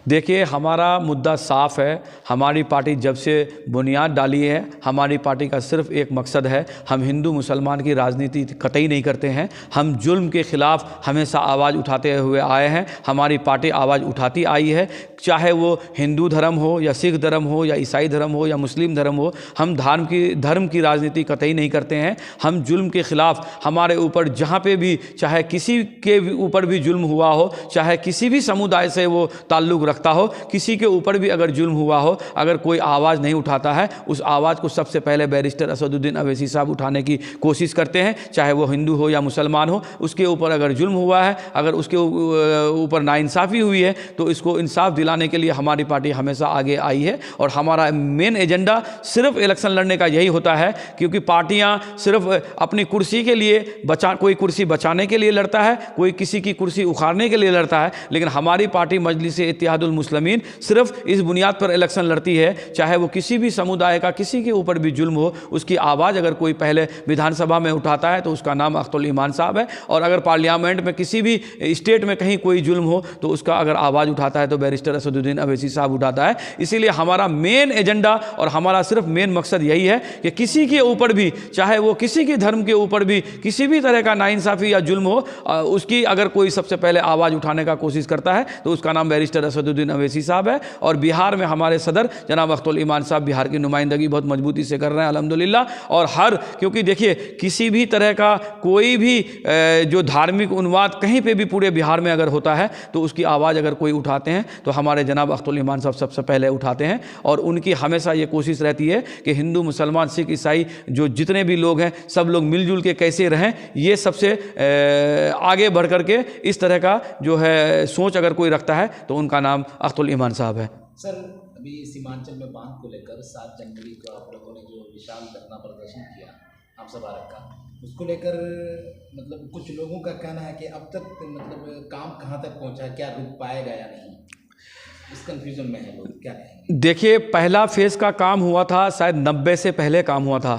देखिए, हमारा मुद्दा साफ है। हमारी पार्टी जब से बुनियाद डाली है, हमारी पार्टी का सिर्फ एक मकसद है, हम हिंदू मुसलमान की राजनीति कतई नहीं करते हैं। हम जुल्म के ख़िलाफ़ हमेशा आवाज़ उठाते हुए आए हैं। हमारी पार्टी आवाज़ उठाती आई है, चाहे वो हिंदू धर्म हो या सिख धर्म हो या ईसाई धर्म हो या मुस्लिम धर्म हो। हम धर्म की राजनीति कतई नहीं करते हैं। हम जुल्म के ख़िलाफ़, हमारे ऊपर जहाँ पे भी, चाहे किसी के ऊपर भी जुल्म हुआ हो, चाहे किसी भी समुदाय से वो ताल्लुक़ रखता हो, किसी के ऊपर भी अगर जुल्म हुआ हो, अगर कोई आवाज़ नहीं उठाता है, उस आवाज़ को सबसे पहले बैरिस्टर असदुद्दीन अवैसी साहब उठाने की कोशिश करते हैं। चाहे वो हिंदू हो या मुसलमान हो, उसके ऊपर अगर जुल्म हुआ है, अगर उसके ऊपर नाइंसाफ़ी हुई है, तो इसको इंसाफ दिलाने के लिए हमारी पार्टी हमेशा आगे आई है। और हमारा मेन एजेंडा सिर्फ इलेक्शन लड़ने का यही होता है, क्योंकि पार्टियां सिर्फ अपनी कुर्सी के लिए कोई कुर्सी बचाने के लिए लड़ता है, कोई किसी की कुर्सी उखाड़ने के लिए लड़ता है, लेकिन हमारी पार्टी मजलिस इत्तेहादुल मुस्लिमीन सिर्फ इस बुनियाद पर इलेक्शन लड़ती है, चाहे वो किसी भी समुदाय का किसी के ऊपर भी जुल्म हो, उसकी आवाज़ अगर कोई पहले विधानसभा में उठाता है तो उसका नाम अख्तुल ईमान साहब है, और अगर पार्लियामेंट में किसी भी स्टेट में कहीं कोई जुल्म हो तो उसका अगर आवाज़ उठाता है तो बैरिस्टर असदुद्दीन अवैसी साहब उठाता है। इसीलिए हमारा मेन एजेंडा और हमारा सिर्फ मेन मकसद यही है कि किसी के ऊपर भी, चाहे वो किसी के धर्म के ऊपर भी किसी भी तरह का नाइंसाफ़ी या जुल्म हो, उसकी अगर कोई सबसे पहले आवाज़ उठाने का कोशिश करता है तो उसका नाम बैरिस्टर असदुद्दीन अवैसी साहब है। और बिहार में हमारे सदर जनाब अख्तुल ईमान साहब बिहार की नुमाइंदगी बहुत मजबूती से कर रहे हैं अल्हम्दुलिल्लाह। और क्योंकि देखिए, किसी भी तरह का कोई भी जो धार्मिक उन्माद कहीं पे भी पूरे बिहार में अगर होता है तो उसकी आवाज़ अगर कोई उठाते हैं तो हमारे जनाब अख्तुल ईमान साहब सबसे पहले उठाते हैं। और उनकी हमेशा ये कोशिश रहती है कि हिंदू मुसलमान सिख ईसाई जो जितने भी लोग हैं सब लोग मिलजुल के कैसे रहें, ये सबसे आगे बढ़ कर के इस तरह का जो है सोच अगर कोई रखता है तो उनका नाम अख्तुल ईमान साहब है। सर, अभी सीमांचल में बांध को लेकर 7 जनवरी को आप लोगों ने जो विशाल धरना प्रदर्शन किया आप सब भारत का, उसको लेकर मतलब कुछ लोगों का कहना है कि अब तक मतलब काम कहाँ तक पहुँचा है, क्या रुक पाएगा या नहीं, इस कंफ्यूजन में है लोग, क्या कहेंगे? देखिए, पहला फेज़ का काम हुआ था शायद 90 से पहले काम हुआ था,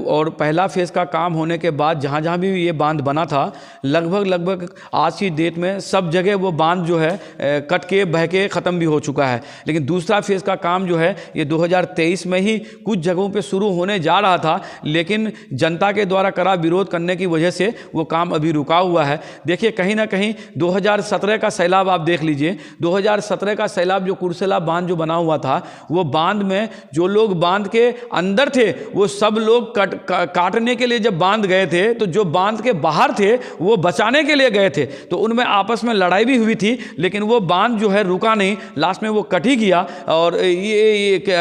और पहला फेज़ का काम होने के बाद जहाँ जहाँ भी ये बांध बना था लगभग आज की डेट में सब जगह वो बांध जो है कट के बह के ख़त्म भी हो चुका है। लेकिन दूसरा फेज़ का काम जो है ये 2023 में ही कुछ जगहों पे शुरू होने जा रहा था, लेकिन जनता के द्वारा कड़ा विरोध करने की वजह से वो काम अभी रुका हुआ है। देखिए, कहीं ना कहीं 2017 का सैलाब आप देख लीजिए, 2017 का सैलाब जो कुर्सेला बांध जो बना हुआ था, वो बांध में जो लोग बांध के अंदर थे वो सब लोग काटने के लिए जब बांध गए थे, तो जो बांध के बाहर थे वो बचाने के लिए गए थे, तो उनमें आपस में लड़ाई भी हुई थी, लेकिन वो बांध जो है रुका नहीं, लास्ट में वो कट ही गया।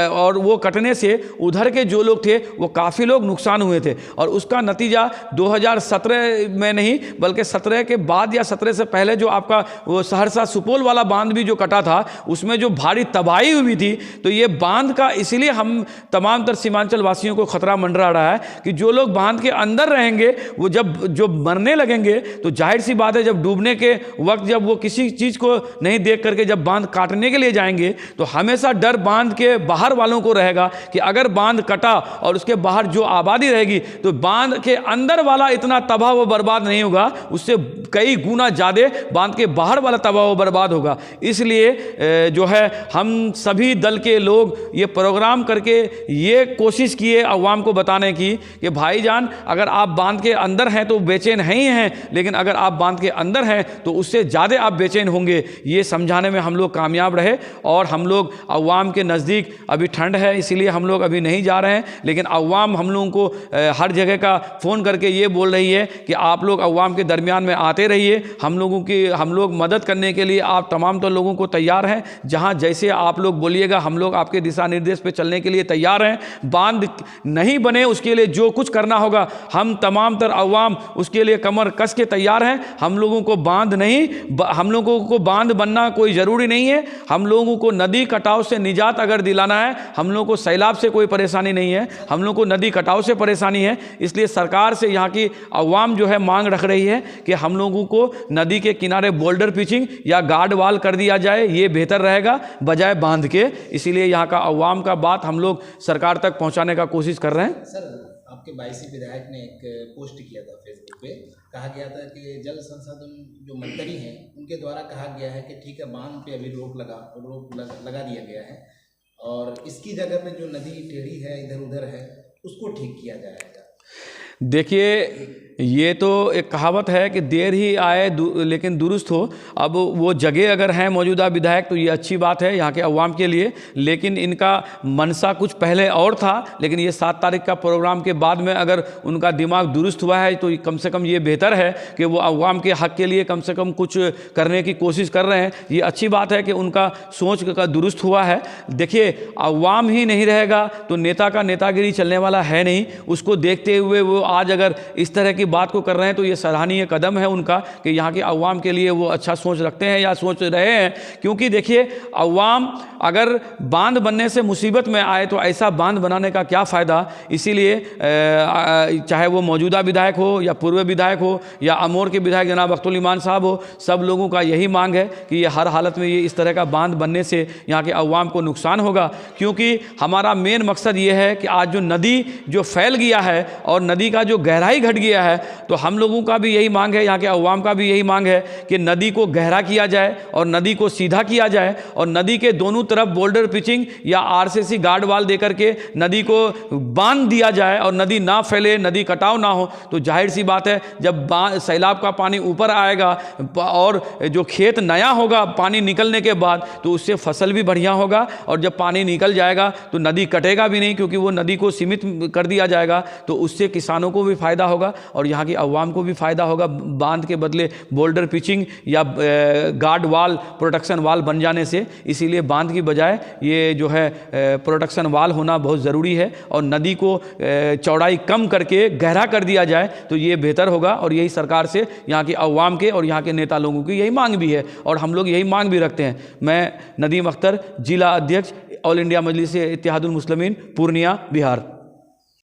और वो कटने से उधर के जो लोग थे वो काफ़ी लोग नुकसान हुए थे, और उसका नतीजा 2017 में नहीं बल्कि 17 के बाद या 17 से पहले जो आपका वो सहरसा सुपौल वाला बांध भी जो कटा था, उसमें जो भारी तबाही हुई थी। तो ये बांध का इसीलिए हम तमाम तर सीमांचल वासियों को खतरा मंडरा रहा है कि जो लोग बांध के अंदर रहेंगे वो जो मरने लगेंगे तो जाहिर सी बात है, जब डूबने के वक्त जब वो किसी चीज़ को नहीं देख करके जब बांध काटने के लिए जाएंगे तो हमेशा डर बांध के बाहर वालों को रहेगा कि अगर बांध कटा और उसके बाहर जो आबादी रहेगी तो बांध के अंदर वाला इतना तबाह व बर्बाद नहीं होगा, उससे कई गुना ज़्यादा बांध के बाहर वाला तबाह व बर्बाद होगा। इसलिए जो है हम सभी दल के लोग ये प्रोग्राम करके ये कोशिश किए अवाम को बताने की कि भाईजान, अगर आप बांध के अंदर हैं तो बेचैन ही हैं, लेकिन अगर आप बांध के अंदर हैं तो उससे ज़्यादा आप बेचैन होंगे। ये समझाने में हम लोग कामयाब रहे, और हम लोग अवाम के नज़दीक, अभी ठंड है इसीलिए हम लोग अभी नहीं जा रहे हैं, लेकिन अवाम हम लोगों को हर जगह का फ़ोन करके ये बोल रही है कि आप लोग अवाम के दरमियान में आते रहिए, हम लोग मदद करने के लिए आप तमाम तो लोगों को तैयार हैं। जहाँ जैसे आप लोग बोलिएगा हम लोग आपके दिशा निर्देश पे चलने के लिए तैयार हैं। बांध नहीं बने उसके लिए जो कुछ करना होगा हम तमाम तर अवाम उसके लिए कमर कस के तैयार हैं। हम लोगों को बांध बनना कोई ज़रूरी नहीं है। हम लोगों को नदी कटाव से निजात अगर दिलाना है, हम लोगों को सैलाब से कोई परेशानी नहीं है, हम लोग को नदी कटाव से परेशानी है। इसलिए सरकार से यहाँ की अवाम जो है मांग रख रही है कि हम लोगों को नदी के किनारे बोल्डर पिचिंग या गार्ड वाल कर दिया जाए, ये बेहतर रहेगा बजाय बांध के। इसीलिए यहाँ का अवाम का बात हम लोग सरकार तक पहुँचाने का कोशिश कर रहे हैं। सर, आपके 22 विधायक ने एक पोस्ट किया था फेसबुक पे, कहा गया था कि जल संसाधन जो मंत्री हैं उनके द्वारा कहा गया है कि ठीक है, बांध पे अभी रोक लगा दिया गया है और इसकी जगह पे जो नदी टेढ़ी है इधर उधर है उसको ठीक किया जाएगा। देखिए, ये तो एक कहावत है कि देर ही आए लेकिन दुरुस्त हो। अब वो जगह अगर हैं मौजूदा विधायक तो ये अच्छी बात है यहाँ के अवाम के लिए, लेकिन इनका मनसा कुछ पहले और था। लेकिन ये 7 तारीख का प्रोग्राम के बाद में अगर उनका दिमाग दुरुस्त हुआ है तो कम से कम ये बेहतर है कि वो अवाम के हक़ के लिए कम से कम कुछ करने की कोशिश कर रहे हैं। ये अच्छी बात है कि उनका सोच का दुरुस्त हुआ है। देखिए, अवाम ही नहीं रहेगा तो नेता का नेतागिरी चलने वाला है नहीं। उसको देखते हुए वो आज अगर इस तरह की बात को कर रहे हैं तो ये सराहनीय कदम है उनका कि यहाँ के अवाम के लिए वो अच्छा सोच रखते हैं या सोच रहे हैं। क्योंकि देखिए, अवाम अगर बांध बनने से मुसीबत में आए तो ऐसा बांध बनाने का क्या फ़ायदा। इसीलिए चाहे वो मौजूदा विधायक हो या पूर्व विधायक हो या अमोर के विधायक जनाब अख्तुल ईमान साहब हो, सब लोगों का यही मांग है कि ये हर हालत में ये इस तरह का बांध बनने से यहाँ के अवाम को नुकसान होगा। क्योंकि हमारा मेन मकसद ये है कि आज जो नदी जो फैल गया है और नदी का जो गहराई घट गया है, तो हम लोगों का भी यही मांग है, यहाँ के अवाम का भी यही मांग है कि नदी को गहरा किया जाए और नदी को सीधा किया जाए और नदी के दोनों तरफ बोल्डर पिचिंग या आरसीसी गार्ड वाल देकर के नदी को बांध दिया जाए और नदी ना फैले, नदी कटाव ना हो। तो जाहिर सी बात है, जब सैलाब का पानी ऊपर आएगा और जो खेत नया होगा पानी निकलने के बाद, तो उससे फसल भी बढ़िया होगा और जब पानी निकल जाएगा तो नदी कटेगा भी नहीं, क्योंकि वो नदी को सीमित कर दिया जाएगा। तो उससे किसानों को भी फ़ायदा होगा और यहाँ की अवाम को भी फ़ायदा होगा। बांध के बदले बोल्डर पिचिंग या गार्ड वाल, प्रोटेक्शन वाल बन जाने से। इसीलिए बांध की बजाय ये जो है प्रोटेक्शन वाल होना बहुत ज़रूरी है और नदी को चौड़ाई कम करके गहरा कर दिया जाए तो ये बेहतर होगा। और यही सरकार से यहाँ की अवाम के और यहाँ के नेता लोगों की यही मांग भी है और हम लोग यही मांग भी रखते हैं। मैं नदीम अख्तर, जिला अध्यक्ष, ऑल इंडिया मजलिस इत्तेहादुल मुस्लिमीन, पूर्णिया, बिहार।